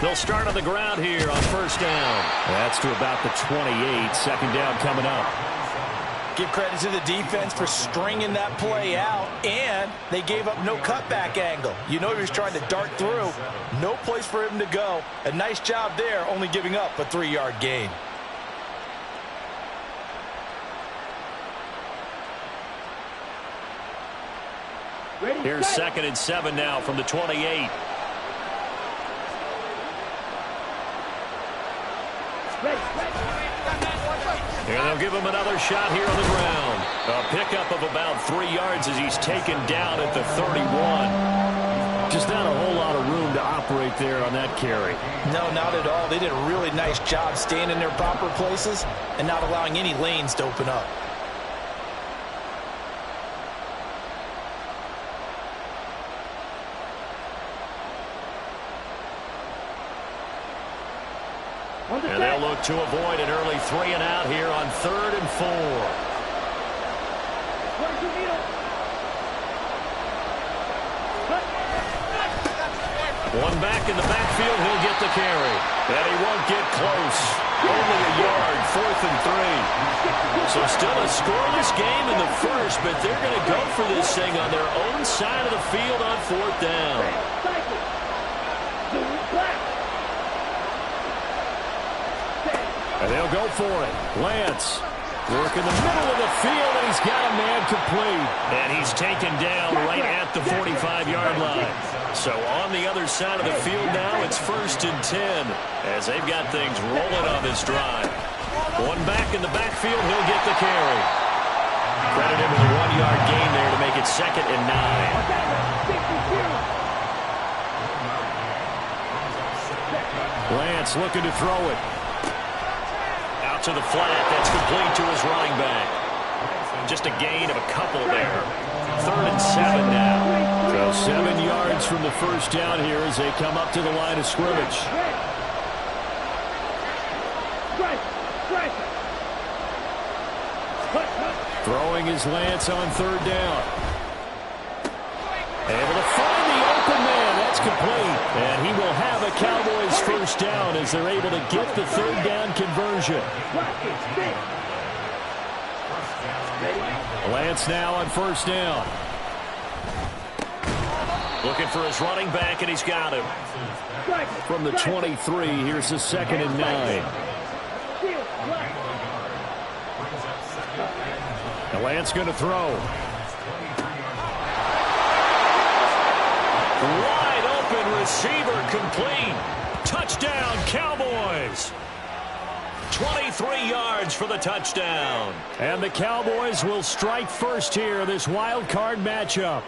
They'll start on the ground here on first down. That's to about the 28. Second down coming up. Give credit to the defense for stringing that play out, and they gave up no cutback angle. You know he was trying to dart through. No place for him to go. A nice job there, only giving up a 3-yard gain. Here's 2nd and 7 now from the 28. Here they'll give him another shot here on the ground. A pickup of about 3 yards as he's taken down at the 31. Just not a whole lot of room to operate there on that carry. No, not at all. They did a really nice job staying in their proper places and not allowing any lanes to open up. And they'll look to avoid an early 3 and out here on 3rd and 4. One back in the backfield, he'll get the carry. And he won't get close. Only a yard, 4th and 3. So still a scoreless game in the first, but they're going to go for this thing on their own side of the field on 4th down. And they'll go for it. Lance work in the middle of the field, and he's got a man complete. And he's taken down right at the 45-yard line. So on the other side of the field now, it's 1st and 10 as they've got things rolling on this drive. One back in the backfield, he'll get the carry. Credit him with a 1-yard gain there to make it 2nd and 9. Lance looking to throw it. Out to the flat. That's complete to his running back. Just a gain of a couple there. 3rd and 7 now. So 7 yards from the first down here as they come up to the line of scrimmage. Throwing his Lance on 3rd down. Able to find the open man. That's complete. And he will have a Cowboys first down as they're able to get the 3rd down conversion. Lance now on first down. Looking for his running back, and he's got him. From the 23, here's the 2nd and 9. And Lance going to throw. Wide open receiver complete. Touchdown, Cowboys. 23 yards for the touchdown. And the Cowboys will strike first here, this wild card matchup.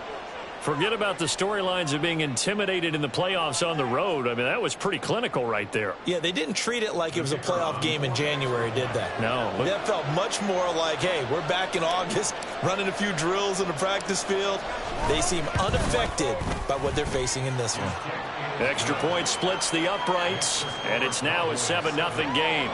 Forget about the storylines of being intimidated in the playoffs on the road. I mean, that was pretty clinical right there. Yeah, they didn't treat it like it was a playoff game in January, did they? No. That felt much more like, hey, we're back in August, running a few drills in the practice field. They seem unaffected by what they're facing in this one. Extra point splits the uprights, and it's now a 7-0 game.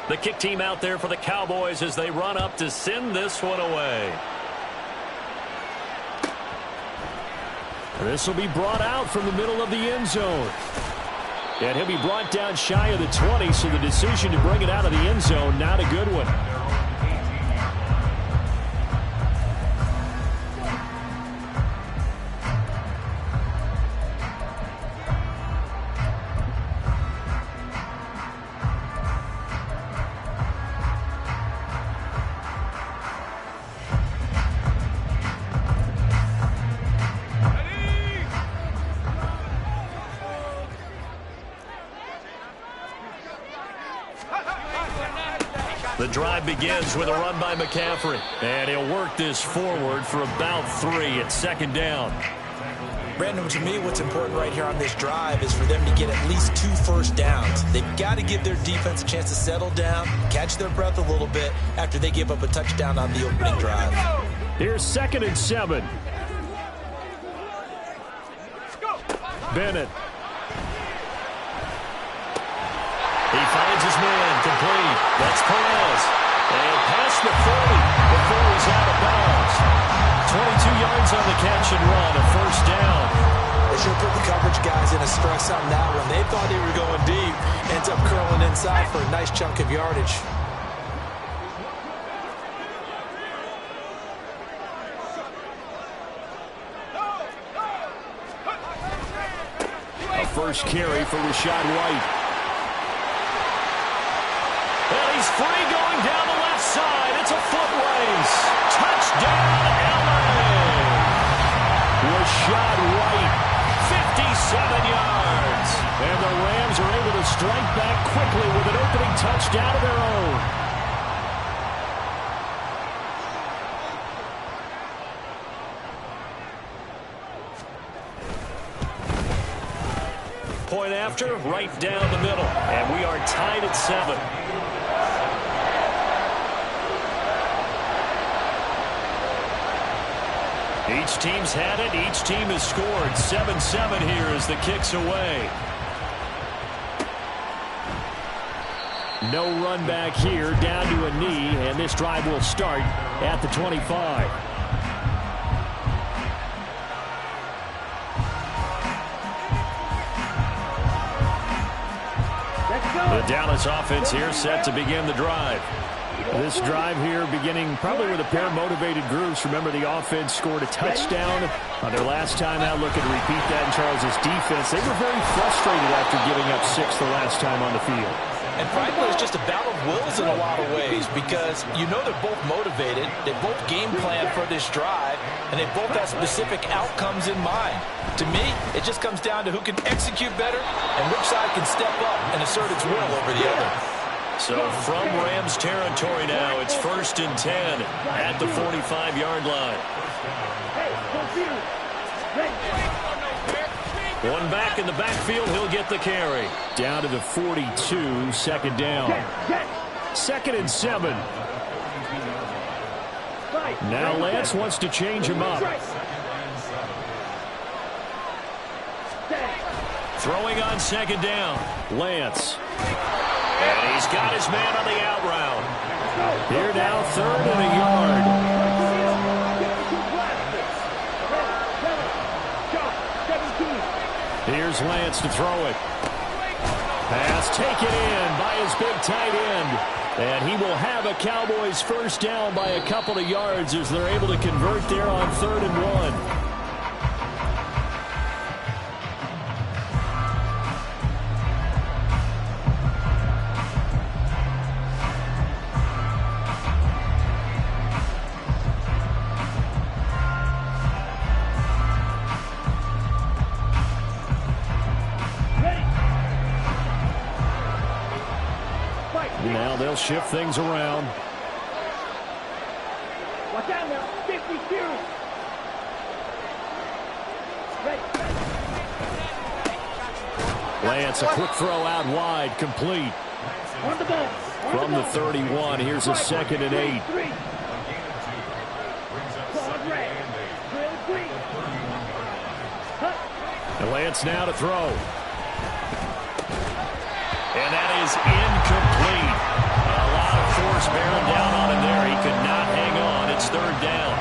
The kick team out there for the Cowboys as they run up to send this one away. This will be brought out from the middle of the end zone. And he'll be brought down shy of the 20, so the decision to bring it out of the end zone, not a good one. The drive begins with a run by McCaffrey. And he'll work this forward for about 3 at 2nd down. Brandon, to me, what's important right here on this drive is for them to get at least 2 first downs. They've got to give their defense a chance to settle down, catch their breath a little bit after they give up a touchdown on the opening drive. Here's 2nd and 7. Bennett. He finds his man, complete. That's Perez. And past the 40 before he's out of bounds. 22 yards on the catch and run, a first down. They should put the coverage guys in a stress on that one. They thought they were going deep. Ends up curling inside for a nice chunk of yardage. A first carry for Rashad White. And he's free going down the left side. It's a foot race. Touchdown, LA. Rashad White, 57 yards. And the Rams are able to strike back quickly with an opening touchdown of their own. Point after, right down the middle. And we are tied at 7. Each team's had it. Each team has scored. 7-7 here as the kick's away. No run back here, down to a knee, and this drive will start at the 25. The Dallas offense here set to begin the drive. This drive here beginning probably with a pair of motivated groups. Remember, the offense scored a touchdown on their last time out. Looking to repeat that in Charles' defense. They were very frustrated after giving up 6 the last time on the field. And frankly, it's just a battle of wills in a lot of ways because you know they're both motivated. They both game plan for this drive, and they both have specific outcomes in mind. To me, it just comes down to who can execute better and which side can step up and assert its will over the other. So from Rams territory now, it's 1st and 10 at the 45-yard line. One back in the backfield, he'll get the carry. Down to the 42, 2nd down. 2nd and 7. Now Lance wants to change him up. Throwing on 2nd down. Lance. And he's got his man on the out route. Here now, 3rd and a yard. Here's Lance to throw it. Pass taken in by his big tight end. And he will have a Cowboys first down by a couple of yards as they're able to convert there on 3rd and 1. Now they'll shift things around. Watch out now, 52. Lance, a quick throw out wide, complete. On the ball. From the 31, here's a 2nd and 8. And Lance now to throw. And that is incomplete. A lot of force bearing down on him there. He could not hang on. It's 3rd down.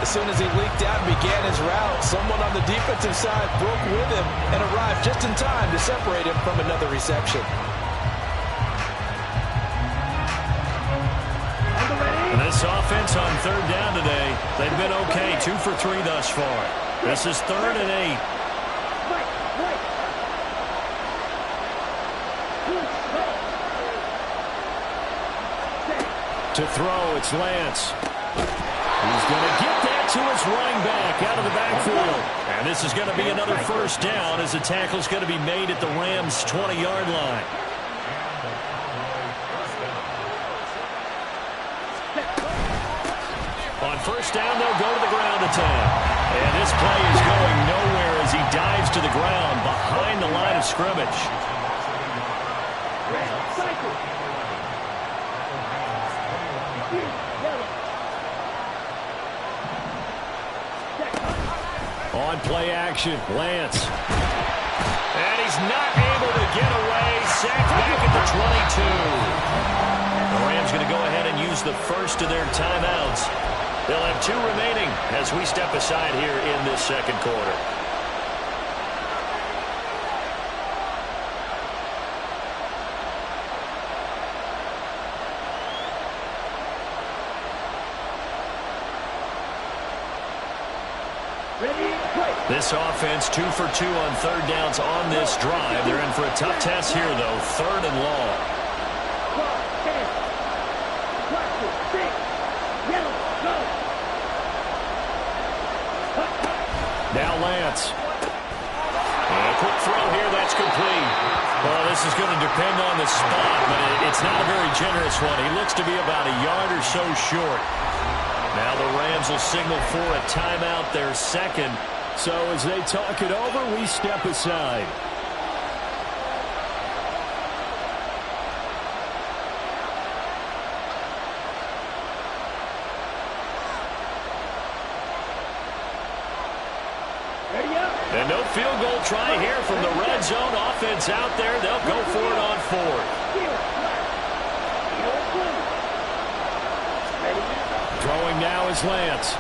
As soon as he leaked out and began his route, someone on the defensive side broke with him and arrived just in time to separate him from another reception. And this offense on 3rd down today, they've been okay. 2 for 3 thus far. This is 3rd and 8. To throw, it's Lance. He's going to get that to his running back out of the backfield. And this is going to be another first down as the tackle's going to be made at the Rams' 20-yard line. On first down, they'll go to the ground attack. And this play is going nowhere as he dives to the ground behind the line of scrimmage. On play action, Lance. And he's not able to get away. Sacked back at the 22. The Rams going to go ahead and use the first of their timeouts. They'll have 2 remaining as we step aside here in this second quarter. This offense 2 for 2 on third downs on this drive. They're in for a tough test here, though. 3rd and long. Now Lance. And a quick throw here. That's complete. Well, this is going to depend on the spot, but it's not a very generous one. He looks to be about a yard or so short. Now the Rams will signal for a timeout, their second. So as they talk it over, we step aside. And no field goal try here from the red zone. Offense out there. They'll go for it on 4th. Throwing now is Lance.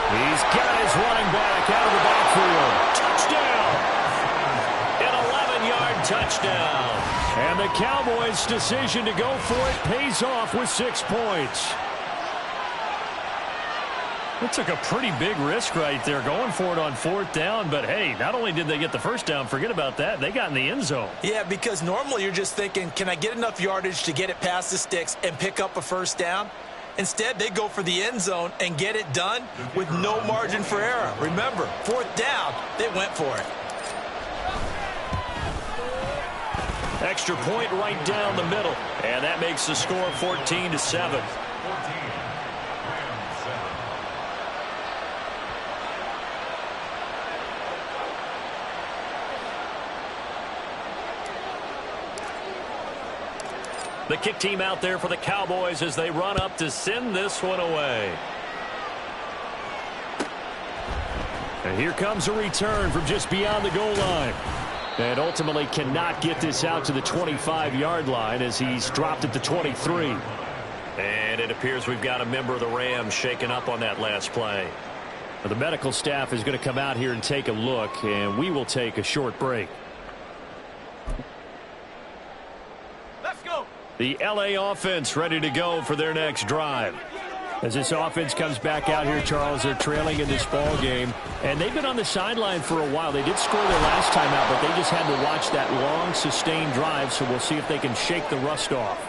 He's got his running back out of the backfield. Touchdown! An 11-yard touchdown. And the Cowboys' decision to go for it pays off with 6 points. It took a pretty big risk right there going for it on 4th down. But, hey, not only did they get the first down, forget about that, they got in the end zone. Yeah, because normally you're just thinking, can I get enough yardage to get it past the sticks and pick up a first down? Instead, they go for the end zone and get it done with no margin for error. Remember, 4th down, they went for it. Extra point right down the middle. And that makes the score 14-7. The kick team out there for the Cowboys as they run up to send this one away. And here comes a return from just beyond the goal line. And ultimately cannot get this out to the 25-yard line as he's dropped at the 23. And it appears we've got a member of the Rams shaken up on that last play. The medical staff is going to come out here and take a look, and we will take a short break. The LA offense ready to go for their next drive. As this offense comes back out here, Charles, they're trailing in this ball game, and they've been on the sideline for a while. They did score their last time out, but they just had to watch that long, sustained drive, so we'll see if they can shake the rust off.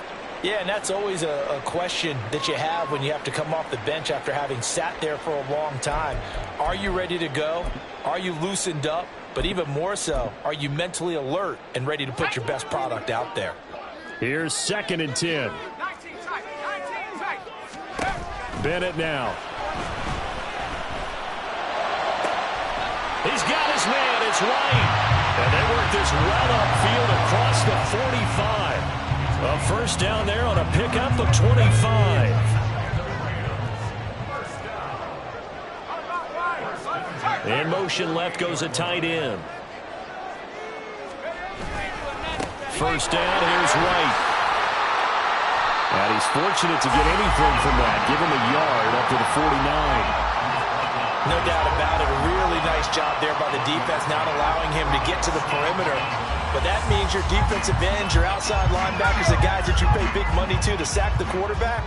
Yeah, and that's always a question that you have when you have to come off the bench after having sat there for a long time. Are you ready to go? Are you loosened up? But even more so, are you mentally alert and ready to put your best product out there? Here's 2nd and 10. Bennett now. He's got his man. It's White. And they work this well upfield across the 45. A first down there on a pickup of 25. In motion left goes a tight end. First down, here's White. And he's fortunate to get anything from that. Give him a yard up to the 49. No doubt about it. A really nice job there by the defense, not allowing him to get to the perimeter. But that means your defensive ends, your outside linebackers, the guys that you pay big money to sack the quarterback,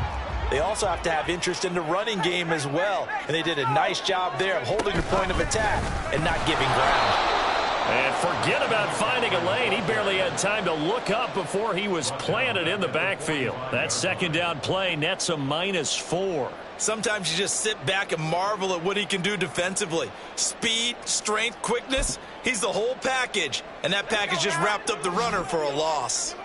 they also have to have interest in the running game as well. And they did a nice job there of holding the point of attack and not giving ground. And forget about finding a lane. He barely had time to look up before he was planted in the backfield. That second down play nets a -4. Sometimes you just sit back and marvel at what he can do defensively. Speed, strength, quickness, he's the whole package. And that package just wrapped up the runner for a loss.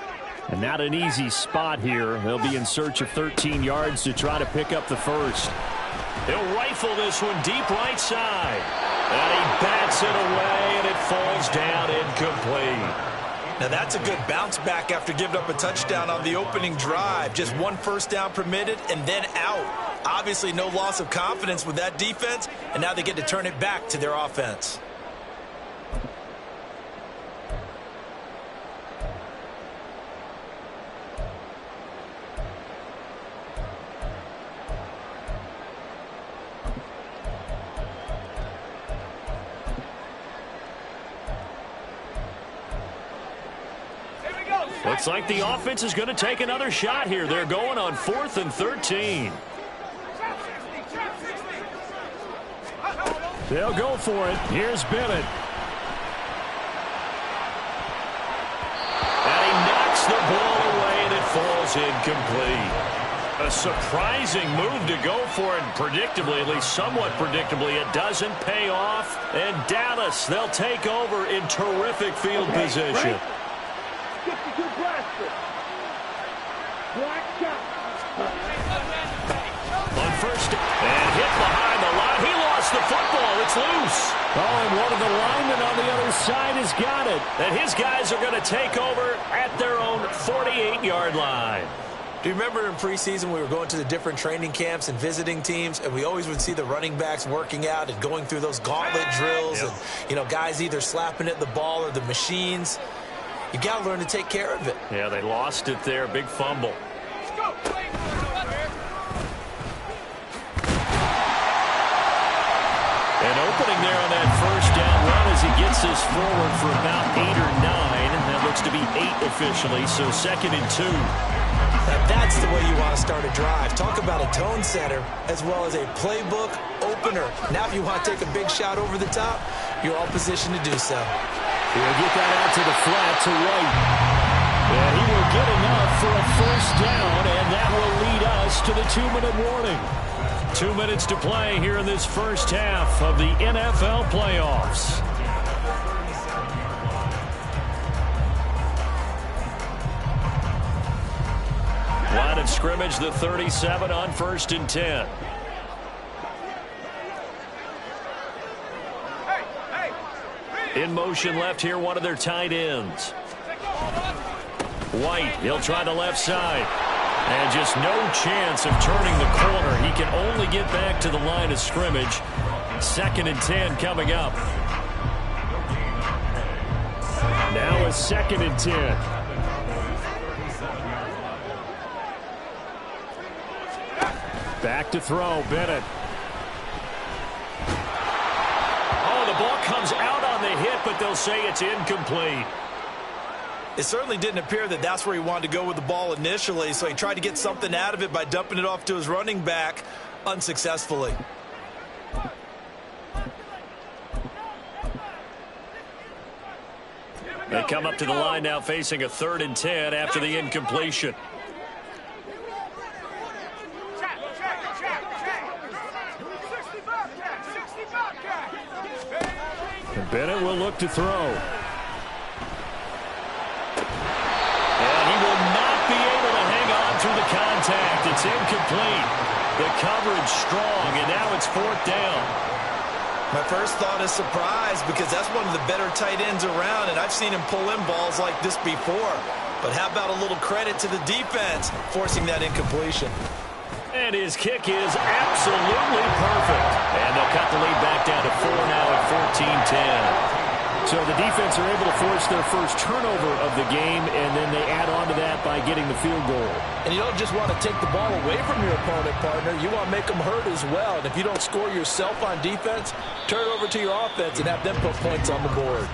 And not an easy spot here. They'll be in search of 13 yards to try to pick up the first. He'll rifle this one deep right side. And he bats it away, and it falls down incomplete. Now that's a good bounce back after giving up a touchdown on the opening drive. Just one first down permitted and then out. Obviously, no loss of confidence with that defense, and now they get to turn it back to their offense. Looks like the offense is going to take another shot here. They're going on 4th and 13. They'll go for it. Here's Bennett. And he knocks the ball away, and it falls incomplete. A surprising move to go for it, and predictably, at least somewhat predictably, it doesn't pay off. And Dallas, they'll take over in terrific field position. On first, and hit behind the line. He lost the football. It's loose. Oh, and one of the linemen on the other side has got it. And his guys are going to take over at their own 48-yard line. Do you remember in preseason we were going to the different training camps and visiting teams, and we always would see the running backs working out and going through those gauntlet drills, and, you know, guys either slapping at the ball or the machines. You got to learn to take care of it. Yeah, they lost it there. Big fumble. And opening there on that first down run as he gets this forward for about 8 or 9. That looks to be 8 officially, so 2nd and 2. Now that's the way you want to start a drive. Talk about a tone setter as well as a playbook opener. Now if you want to take a big shot over the top, you're all positioned to do so. He'll get that out to the flat to White. And he will get enough for a first down, and that will lead us to the 2-minute warning. 2 minutes to play here in this first half of the NFL playoffs. Line of scrimmage, the 37 on 1st and 10. In motion left here, one of their tight ends. White, he'll try the left side. And just no chance of turning the corner. He can only get back to the line of scrimmage. 2nd and 10 coming up. Now a 2nd and 10. Back to throw, Bennett. Oh, the ball comes out on the hit, but they'll say it's incomplete. It certainly didn't appear that that's where he wanted to go with the ball initially, so he tried to get something out of it by dumping it off to his running back unsuccessfully. They come up to the line now facing a 3rd and 10 after the incompletion. And Bennett will look to throw. Through the contact, it's incomplete. The coverage strong, and now it's 4th down. My first thought is surprise, because that's one of the better tight ends around, and I've seen him pull in balls like this before. But how about a little credit to the defense forcing that incompletion? And his kick is absolutely perfect. And they'll cut the lead back down to 4 now at 14-10. So the defense are able to force their first turnover of the game, and then they add on to that by getting the field goal. And you don't just want to take the ball away from your opponent, partner. You want to make them hurt as well. And if you don't score yourself on defense, turn it over to your offense and have them put points on the board.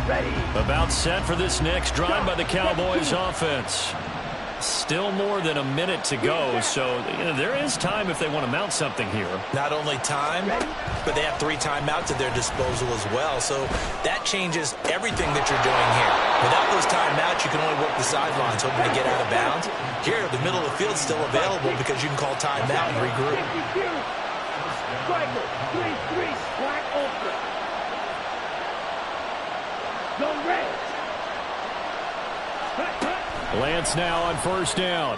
Ready. About set for this next drive by the Cowboys offense. Still more than a minute to go, so there is time if they want to mount something here. Not only time, but they have 3 timeouts at their disposal as well, so that changes everything that you're doing here. Without those timeouts, you can only work the sidelines, hoping to get out of bounds. Here, the middle of the field is still available because you can call timeout and regroup. Striker, 3-3, black open. Go red. Lance now on 1st down.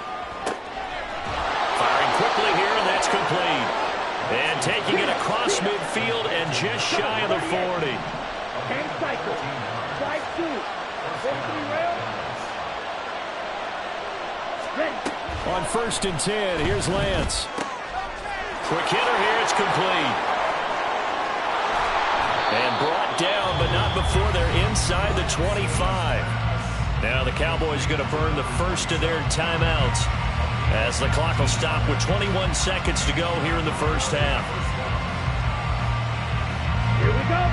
Firing quickly here, and that's complete. And taking it across midfield and just shy of the 40. Hang cycle. Strike 2. 43 rail. Ready. On 1st and 10, here's Lance. Quick hitter here, it's complete. And brought down, but not before they're inside the 25. Now the Cowboys going to burn the first of their timeouts as the clock will stop with 21 seconds to go here in the first half. Here we go.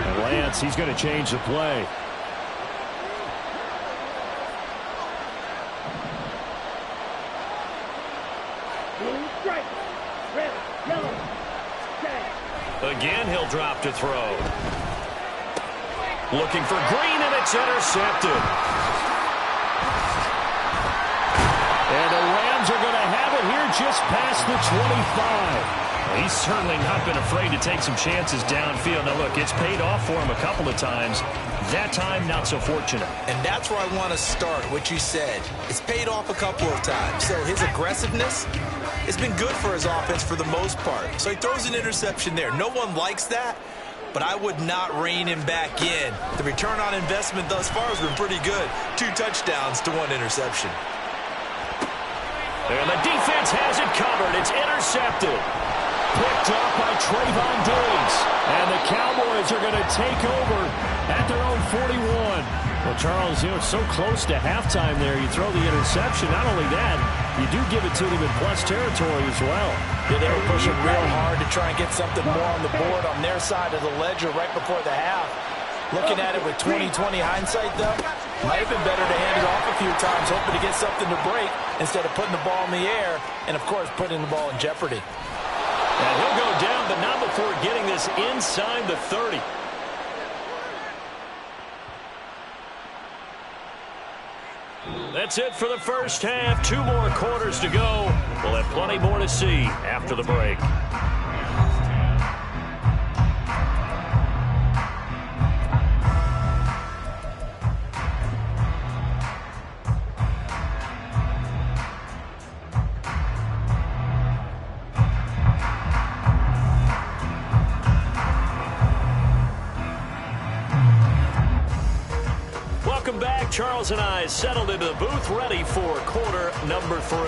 And Lance, he's going to change the play. Blue strike. Red. Yellow. Tag. Again, he'll drop to throw. Looking for Green, and it's intercepted. And the Rams are going to have it here just past the 25. He's certainly not been afraid to take some chances downfield. Now, look, it's paid off for him a couple of times. That time, not so fortunate. And that's where I want to start, what you said. It's paid off a couple of times. So his aggressiveness has been good for his offense for the most part. So he throws an interception there. No one likes that, but I would not rein him back in. The return on investment thus far has been pretty good. 2 touchdowns to 1 interception. And the defense has it covered. It's intercepted. Picked off by Trayvon Diggs. And the Cowboys are going to take over at their own 41. Well, Charles, you know, it's so close to halftime there. You throw the interception. Not only that, you do give it to them in plus territory as well. Yeah, they were pushing real hard to try and get something more on the board on their side of the ledger right before the half. Looking at it with 20/20 hindsight, though, might have been better to hand it off a few times, hoping to get something to break instead of putting the ball in the air and, of course, putting the ball in jeopardy. And he'll go down, but not before getting this inside the 30. That's it for the first half. 2 more quarters to go. We'll have plenty more to see after the break. Welcome back. Charles and I settled into the booth, ready for quarter number 3.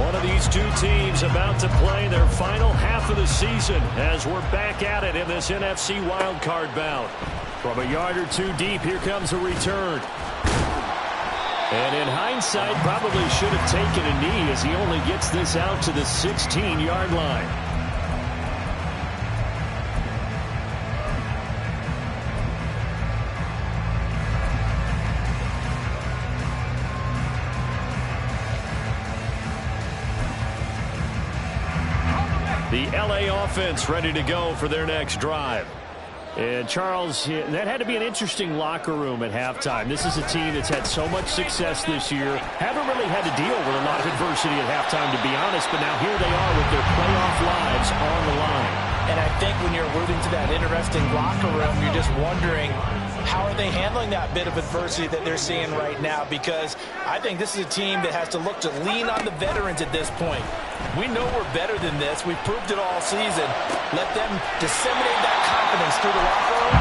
One of these 2 teams about to play their final half of the season as we're back at it in this NFC wildcard bout. From a yard or 2 deep, here comes a return. And in hindsight, probably should have taken a knee as he only gets this out to the 16-yard line. The LA offense ready to go for their next drive. And Charles, that had to be an interesting locker room at halftime. This is a team that's had so much success this year. Haven't really had to deal with a lot of adversity at halftime, to be honest. But now here they are with their playoff lives on the line. And I think when you're alluding to that interesting locker room, you're just wondering, how are they handling that bit of adversity that they're seeing right now? Because I think this is a team that has to look to lean on the veterans at this point. We know we're better than this. We've proved it all season. Let them disseminate that confidence through the locker room.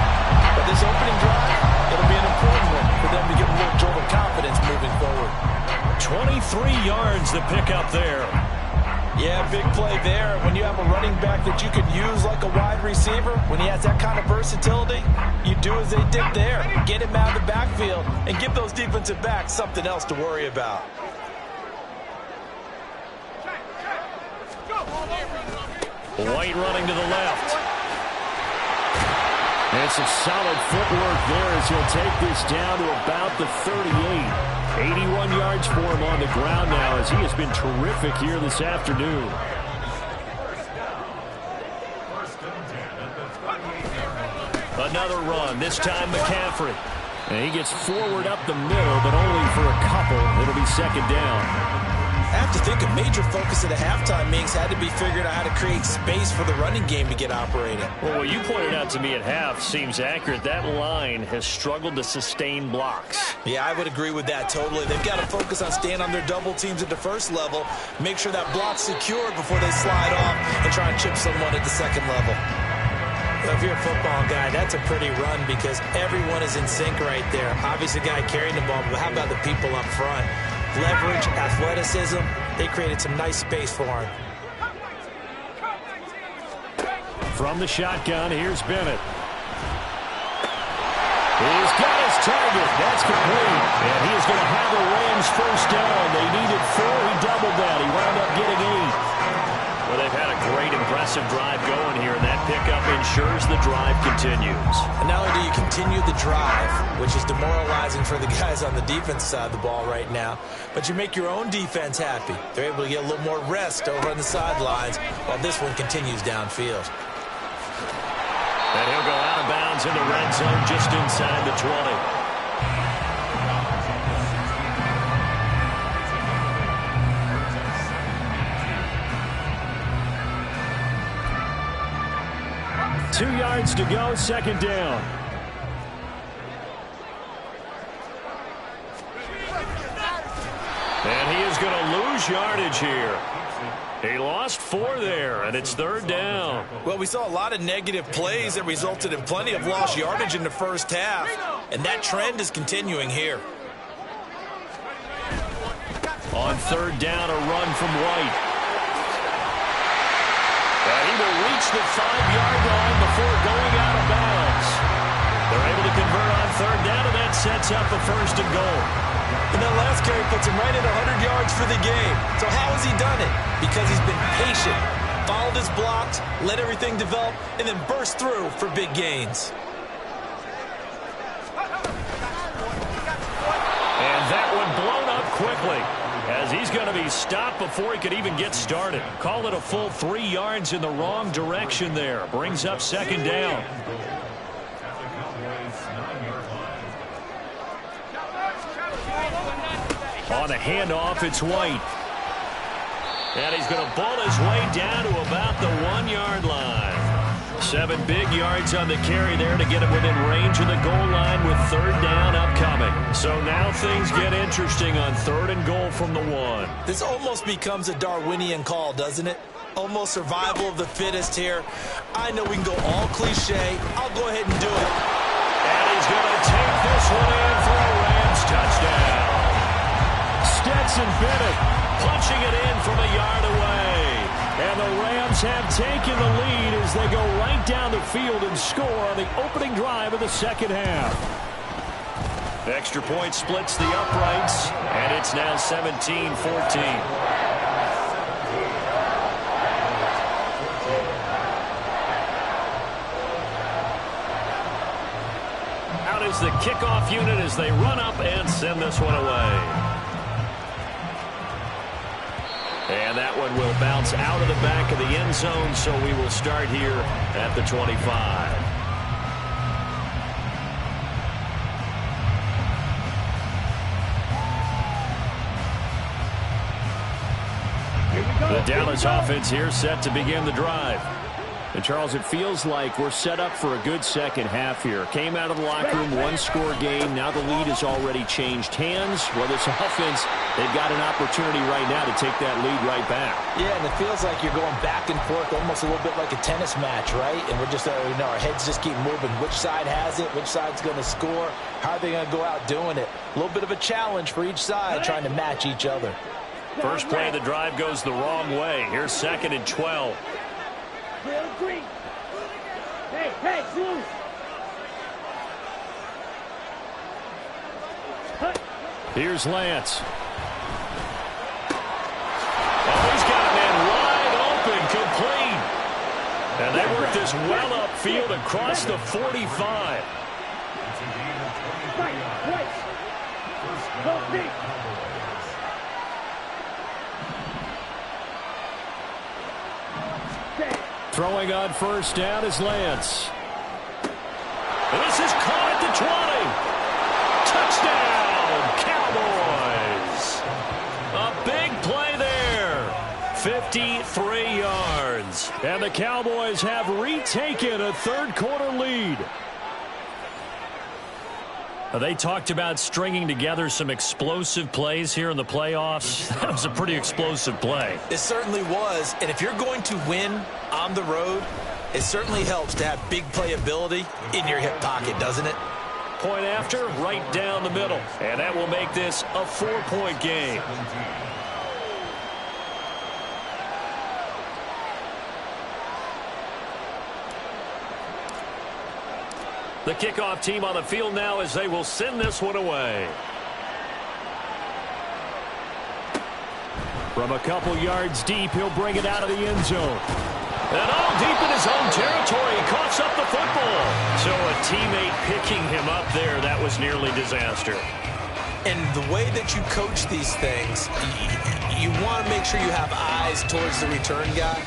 But this opening drive, it'll be an important one for them to get a little jolt of confidence moving forward. 23 yards to pick up there. Yeah, big play there. When you have a running back that you can use like a wide receiver, when he has that kind of versatility, you do as they did there. Get him out of the backfield and give those defensive backs something else to worry about. White running to the left. And some solid footwork there as he'll take this down to about the 38. 81 yards for him on the ground now as he has been terrific here this afternoon. Another run, this time McCaffrey. And he gets forward up the middle, but only for a couple. It'll be second down. I have to think a major focus at the halftime meetings had to be figuring out how to create space for the running game to get operating. Well, what you pointed out to me at half seems accurate. That line has struggled to sustain blocks. Yeah, I would agree with that totally. They've got to focus on staying on their double teams at the first level, make sure that block's secure before they slide off and try and chip someone at the second level. If you're a football guy, that's a pretty run because everyone is in sync right there. Obviously, the guy carrying the ball, but how about the people up front? Leverage, athleticism, they created some nice space for him. From the shotgun, here's Bennett. He's got his target. That's complete. And he is going to have the Rams first down. They needed 4. He doubled that. He wound up getting 8. Well, they've had a great, impressive drive going here, and that pickup ensures the drive continues. And not only do you continue the drive, which is demoralizing for the guys on the defense side of the ball right now, but you make your own defense happy. They're able to get a little more rest over on the sidelines while this one continues downfield. And he'll go out of bounds in the red zone just inside the 20. 2 yards to go, second down. And he is going to lose yardage here. He lost 4 there, and it's third down. Well, we saw a lot of negative plays that resulted in plenty of lost yardage in the first half, and that trend is continuing here. On third down, a run from White. And he will reach the 5-yard line before going out of bounds. They're able to convert on third down, and that sets up a first and goal. And that last carry puts him right at 100 yards for the game. So how has he done it? Because he's been patient, followed his blocks, let everything develop, and then burst through for big gains. And that one blown up quickly, as he's going to be stopped before he could even get started. Call it a full 3 yards in the wrong direction there. Brings up second down. On the handoff, it's White. And he's going to ball his way down to about the 1-yard line. 7 big yards on the carry there to get him within range of the goal line with third down upcoming. So now things get interesting on third and goal from the 1. This almost becomes a Darwinian call, doesn't it? Almost survival of the fittest here. I know we can go all cliche. I'll go ahead and do it. And he's going to take this one in for a Rams touchdown. Stetson Bennett punching it in from a yard away. And the Rams have taken the lead as they go right down the field and score on the opening drive of the second half. Extra point splits the uprights, and it's now 17-14. Out is the kickoff unit as they run up and send this one away. And that one will bounce out of the back of the end zone, so we will start here at the 25. The Dallas offense here set to begin the drive. And, Charles, it feels like we're set up for a good second half here. Came out of the locker room, 1-score game. Now the lead has already changed hands. Well, this offense, they've got an opportunity right now to take that lead right back. Yeah, and it feels like you're going back and forth, almost a little bit like a tennis match, right? And we're just, our heads just keep moving. Which side has it? Which side's going to score? How are they going to go out doing it? A little bit of a challenge for each side, trying to match each other. First play of the drive goes the wrong way. Here's second and 12. Hey, loose. Here's Lance. Oh, he's got a man wide open, complete. And they work this well upfield across the 45. Throwing on first down is Lance. This is caught at the 20. Touchdown, Cowboys. A big play there. 53 yards. And the Cowboys have retaken a third-quarter lead. They talked about stringing together some explosive plays here in the playoffs. That was a pretty explosive play. It certainly was. And if you're going to win on the road, it certainly helps to have big playability in your hip pocket, doesn't it? Point after, right down the middle. And that will make this a 4-point game. The kickoff team on the field now as they will send this one away. From a couple yards deep, he'll bring it out of the end zone. And all deep in his own territory, he coughs up the football. So a teammate picking him up there, that was nearly disaster. And the way that you coach these things, you want to make sure you have eyes towards the return guy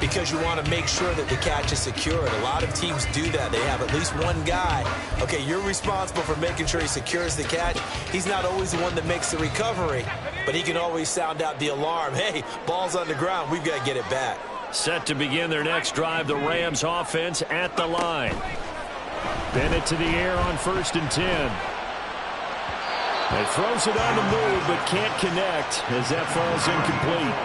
because you want to make sure that the catch is secured. A lot of teams do that. They have at least one guy. Okay, you're responsible for making sure he secures the catch. He's not always the one that makes the recovery, but he can always sound out the alarm. Hey, ball's on the ground. We've got to get it back. Set to begin their next drive, the Rams offense at the line. Bennett to the air on 1st and 10. He throws it on the move, but can't connect as that falls incomplete.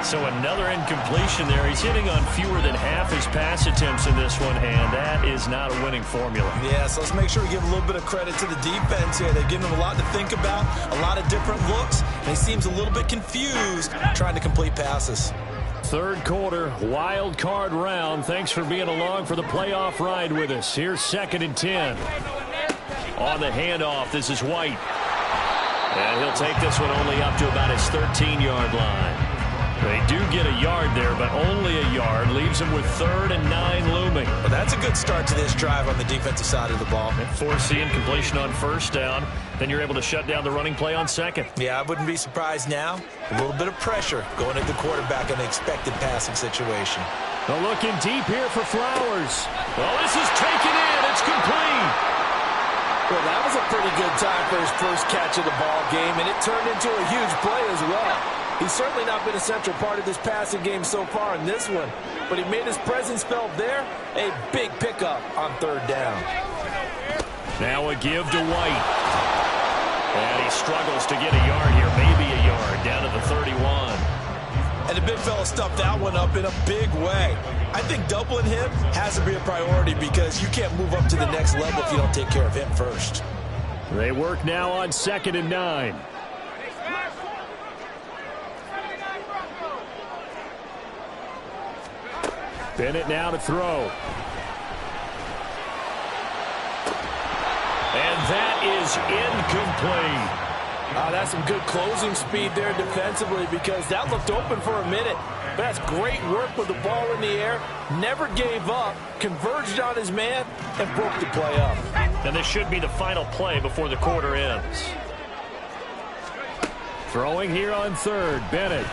So another incompletion there. He's hitting on fewer than half his pass attempts in this one, and that is not a winning formula. Yeah, so let's make sure we give a little bit of credit to the defense here. They've given him a lot to think about, a lot of different looks, and he seems a little bit confused trying to complete passes. Third quarter, wild card round. Thanks for being along for the playoff ride with us. Here's 2nd and 10. On the handoff, this is White. And he'll take this one only up to about his 13-yard line. They do get a yard there, but only a yard. Leaves him with 3rd and 9 looming. Well, that's a good start to this drive on the defensive side of the ball. Foreseeing completion on 1st down. Then you're able to shut down the running play on 2nd. Yeah, I wouldn't be surprised now. A little bit of pressure going at the quarterback in an expected passing situation. They're looking deep here for Flowers. Well, this is taken in. It's complete. Well, that was a pretty good time for his first catch of the ball game, and it turned into a huge play as well. He's certainly not been a central part of this passing game so far in this one, but he made his presence felt there. A big pickup on 3rd down. Now a give to White. And he struggles to get a yard here, maybe a yard, down to the 31. And the big fella stuffed that one up in a big way. I think doubling him has to be a priority because you can't move up to the next level if you don't take care of him first. They work now on 2nd and 9. Bennett now to throw. And that is incomplete. That's some good closing speed there defensively because that looked open for a minute. That's great work with the ball in the air. Never gave up, converged on his man, and broke the play up. And this should be the final play before the quarter ends. Throwing here on 3rd, Bennett.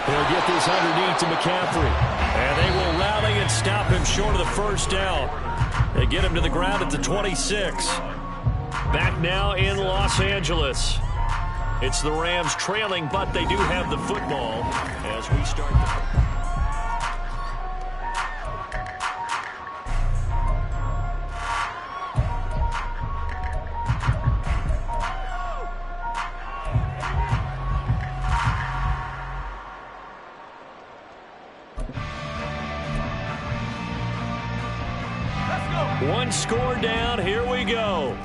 He'll get this underneath to McCaffrey. And they will rally and stop him short of the 1st down. They get him to the ground at the 26. Back now in Los Angeles. It's the Rams trailing, but they do have the football as we start the... One score down. Here we go.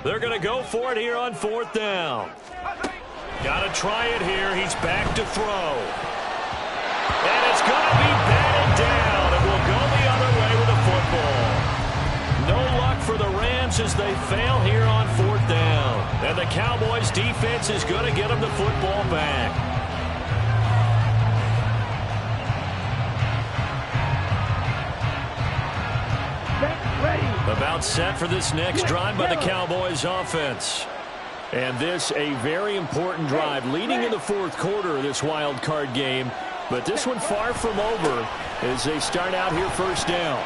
They're going to go for it here on 4th down. Got to try it here. He's back to throw. And it's going to be batted down. It will go the other way with the football. No luck for the Rams as they fail here on 4th down. And the Cowboys defense is going to get them the football back. About set for this next drive by the Cowboys offense. And this a very important drive leading in the 4th quarter of this wild card game. But this one far from over as they start out here 1st down.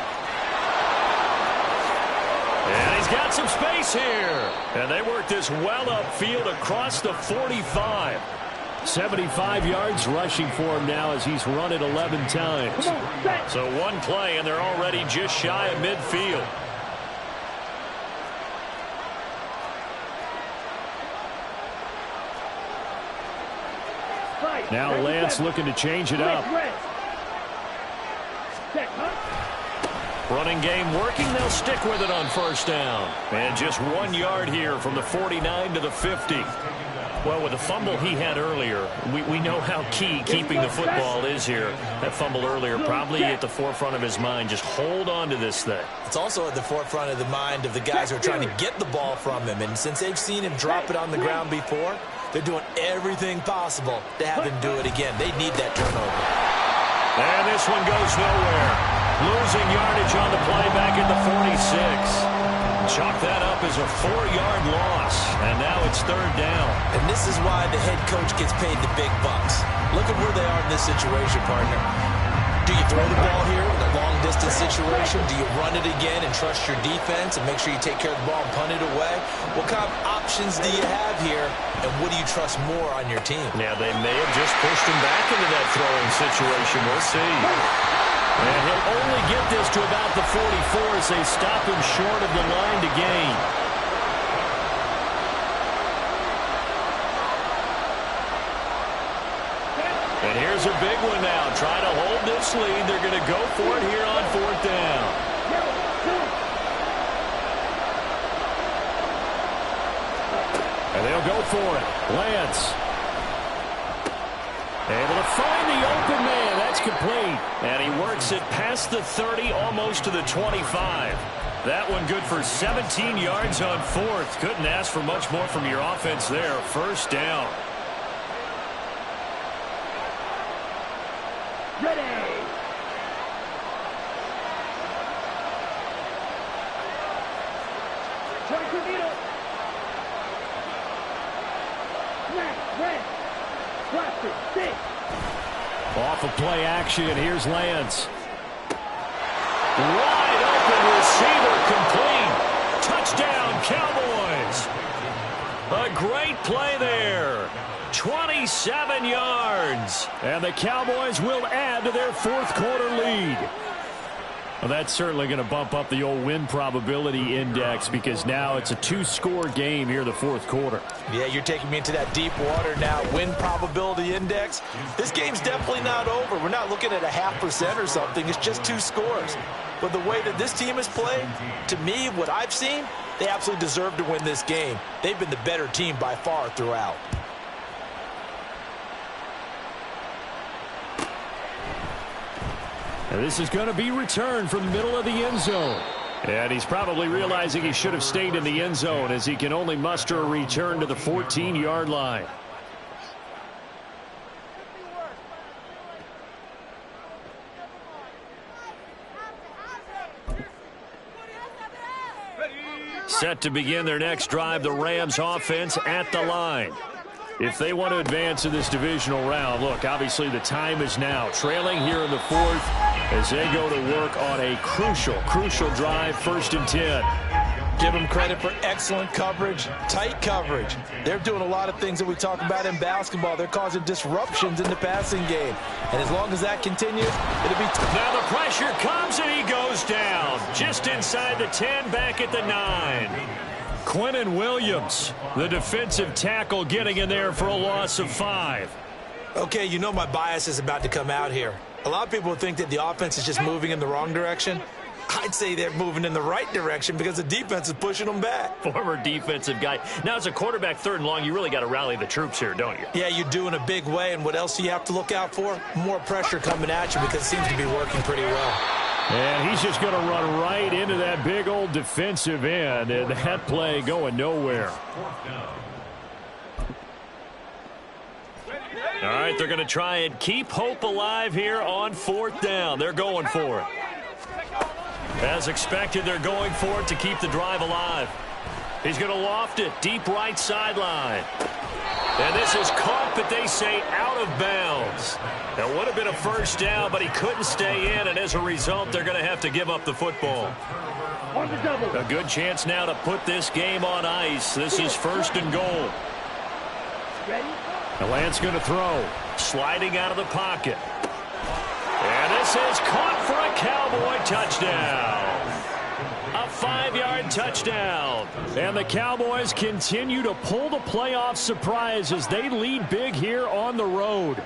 And he's got some space here. And they work this well upfield across the 45. 75 yards rushing for him now as he's run it 11 times. So one play, and they're already just shy of midfield. Now Lance looking to change it up. Running game working. They'll stick with it on first down. And just 1 yard here from the 49 to the 50. Well, with the fumble he had earlier, we know how key keeping the football is here. That fumble earlier probably at the forefront of his mind. Just hold on to this thing. It's also at the forefront of the mind of the guys who are trying to get the ball from him. And since they've seen him drop it on the ground before, they're doing everything possible to have him do it again. They need that turnover. And this one goes nowhere. Losing yardage on the play back at the 46. Chalk that up as a 4-yard loss. And now it's third down. And this is why the head coach gets paid the big bucks. Look at where they are in this situation, partner. Do you throw the ball here in a long-distance situation? Do you run it again and trust your defense and make sure you take care of the ball and punt it away? What kind of options do you have here, and what do you trust more on your team? Yeah, they may have just pushed him back into that throwing situation. We'll see. And he'll only get this to about the 44 as they stop him short of the line to gain. And here's a big one now. Trying to hold this lead. They're going to go for it here on fourth down. And they'll go for it. Lance. Able to find the open man. That's complete. And he works it past the 30, almost to the 25. That one good for 17 yards on fourth. Couldn't ask for much more from your offense there. First down. Ready. Off of play action, here's Lance. Wide open receiver complete. Touchdown, Cowboys. A great play there. 27 yards. And the Cowboys will add to their fourth quarter lead. Well, that's certainly going to bump up the old win probability index because now it's a 2-score game here in the fourth quarter. Yeah, you're taking me into that deep water now. Win probability index. This game's definitely not over. We're not looking at a 0.5% or something. It's just 2 scores. But the way that this team has played, to me, what I've seen, they absolutely deserve to win this game. They've been the better team by far throughout. And this is going to be returned from the middle of the end zone. And he's probably realizing he should have stayed in the end zone as he can only muster a return to the 14-yard line. Set to begin their next drive, the Rams offense at the line. If they want to advance in this divisional round, look, obviously the time is now. Trailing here in the fourth as they go to work on a crucial drive, 1st and 10. Give them credit for excellent coverage, tight coverage. They're doing a lot of things that we talk about in basketball. They're causing disruptions in the passing game. And as long as that continues, it'll be... Now the pressure comes and he goes down. Just inside the 10, back at the 9. Quinnen Williams, the defensive tackle, getting in there for a loss of 5. Okay, you know my bias is about to come out here. A lot of people think that the offense is just moving in the wrong direction. I'd say they're moving in the right direction because the defense is pushing them back. Former defensive guy. Now, as a quarterback, 3rd and long, you really got to rally the troops here, don't you? Yeah, you do in a big way. And what else do you have to look out for? More pressure coming at you because it seems to be working pretty well. And he's just going to run right into that big old defensive end, and that play going nowhere. All right, they're going to try and keep hope alive here on 4th down. They're going for it. As expected, they're going for it to keep the drive alive. He's going to loft it deep right sideline. And this is caught, but they say out of bounds. That would have been a first down, but he couldn't stay in, and as a result, they're going to have to give up the football. A good chance now to put this game on ice. This is 1st and goal. The Lance going to throw. Sliding out of the pocket. And this is caught for a Cowboy touchdown. A 5-yard touchdown. And the Cowboys continue to pull the playoff surprise as they lead big here on the road.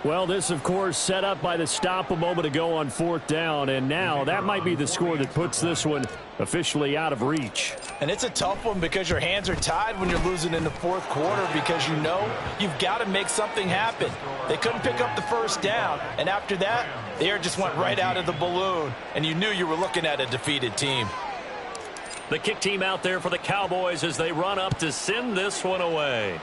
Well, this, of course, set up by the stop a moment ago on 4th down, and now that might be the score that puts this one officially out of reach. And it's a tough one because your hands are tied when you're losing in the 4th quarter because you know you've got to make something happen. They couldn't pick up the first down, and after that, the air just went right out of the balloon, and you knew you were looking at a defeated team. The kick team out there for the Cowboys as they run up to send this one away.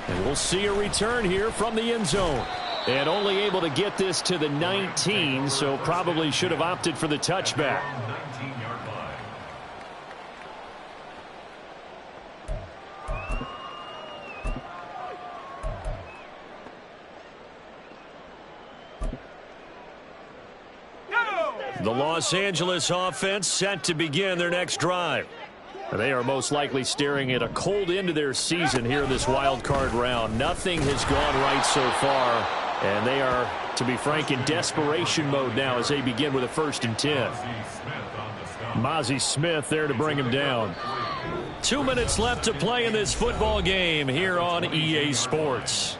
And we'll see a return here from the end zone. And only able to get this to the 19, so probably should have opted for the touchback. The Los Angeles offense set to begin their next drive. They are most likely staring at a cold end to their season here in this wild card round. Nothing has gone right so far, and they are, to be frank, in desperation mode now as they begin with a 1st and 10. Mozzie Smith there to bring him down. 2 minutes left to play in this football game here on EA Sports.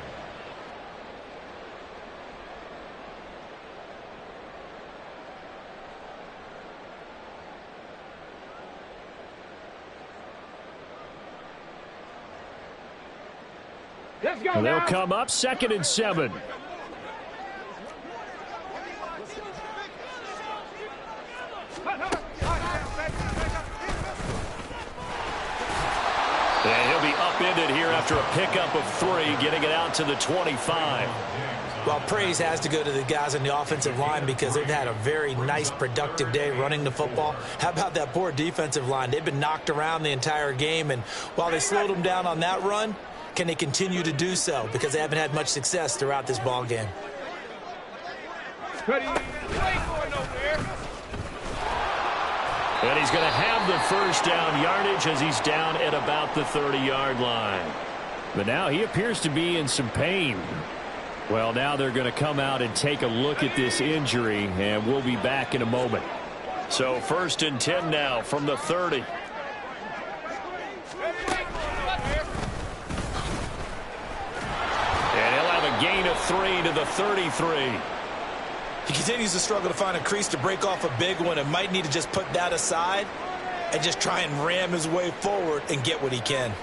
And they'll come up 2nd and 7. And he'll be upended here after a pickup of 3, getting it out to the 25. Well, praise has to go to the guys on the offensive line because they've had a very nice, productive day running the football. How about that poor defensive line? They've been knocked around the entire game, and while they slowed them down on that run, can they continue to do so? Because they haven't had much success throughout this ball game. And he's going to have the first down yardage as he's down at about the 30-yard line. But now he appears to be in some pain. Well, now they're going to come out and take a look at this injury, and we'll be back in a moment. So 1st and 10 now from the 30. Gain of 3 to the 33. He continues to struggle to find a crease to break off a big one and might need to just put that aside and just try and ram his way forward and get what he can.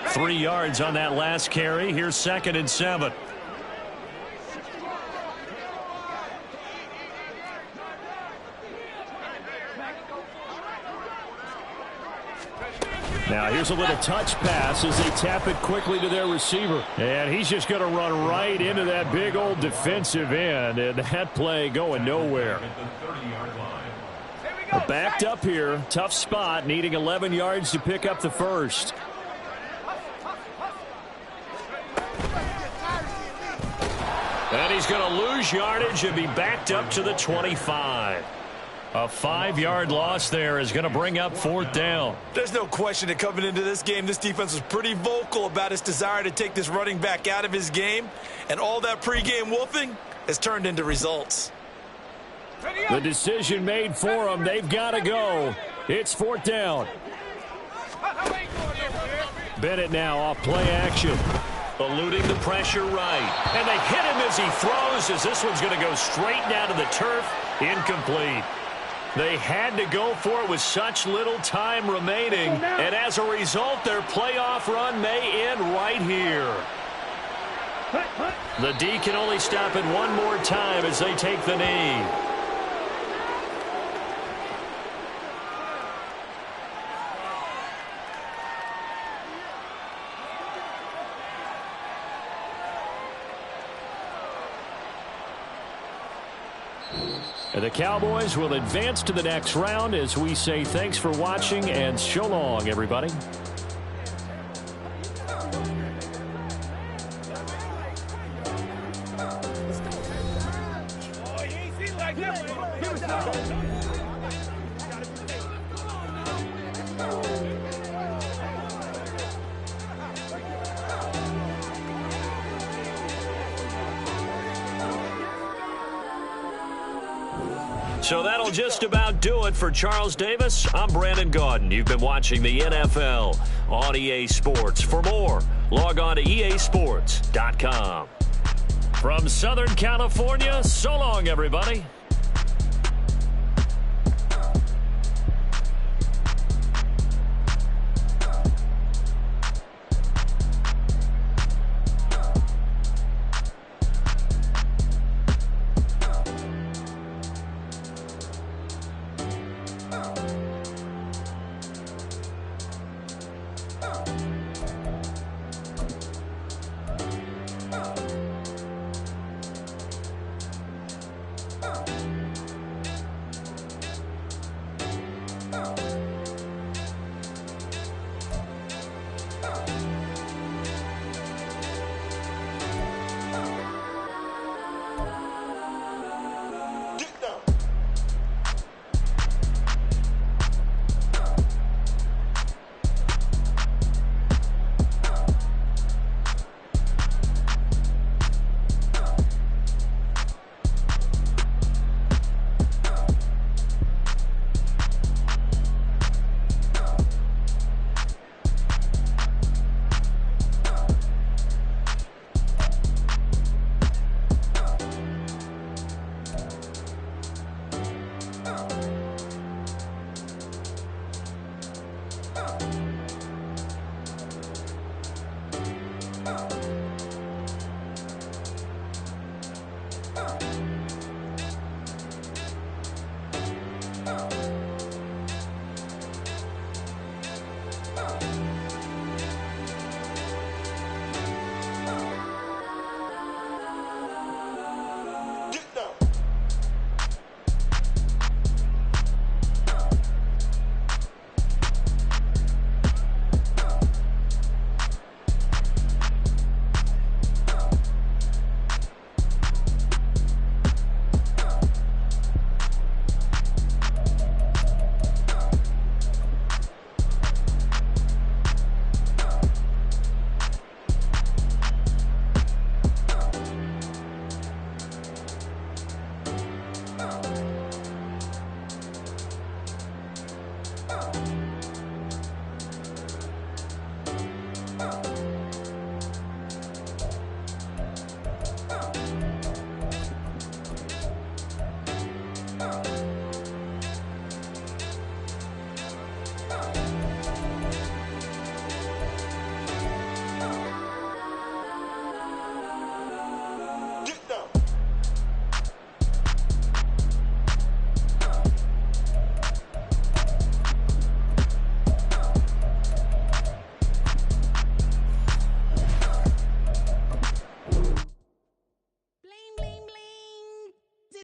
3 yards on that last carry. Here's 2nd and 7. Now here's a little touch pass as they tap it quickly to their receiver. And he's just going to run right into that big old defensive end. And that play going nowhere. Backed up here. Tough spot. Needing 11 yards to pick up the first. And he's going to lose yardage and be backed up to the 25. A 5-yard loss there is going to bring up 4th down. There's no question that coming into this game, this defense was pretty vocal about its desire to take this running back out of his game. And all that pregame wolfing has turned into results. The decision made for them. They've got to go. It's 4th down. Bennett now off play action. Eluding the pressure right. And they hit him as he throws, as this one's going to go straight down to the turf. Incomplete. They had to go for it with such little time remaining, and as a result, their playoff run may end right here. The D can only stop it one more time as they take the knee. And the Cowboys will advance to the next round as we say thanks for watching and so long, everybody. So that'll just about do it for Charles Davis. I'm Brandon Gaudin. You've been watching the NFL on EA Sports. For more, log on to easports.com. From Southern California, so long, everybody.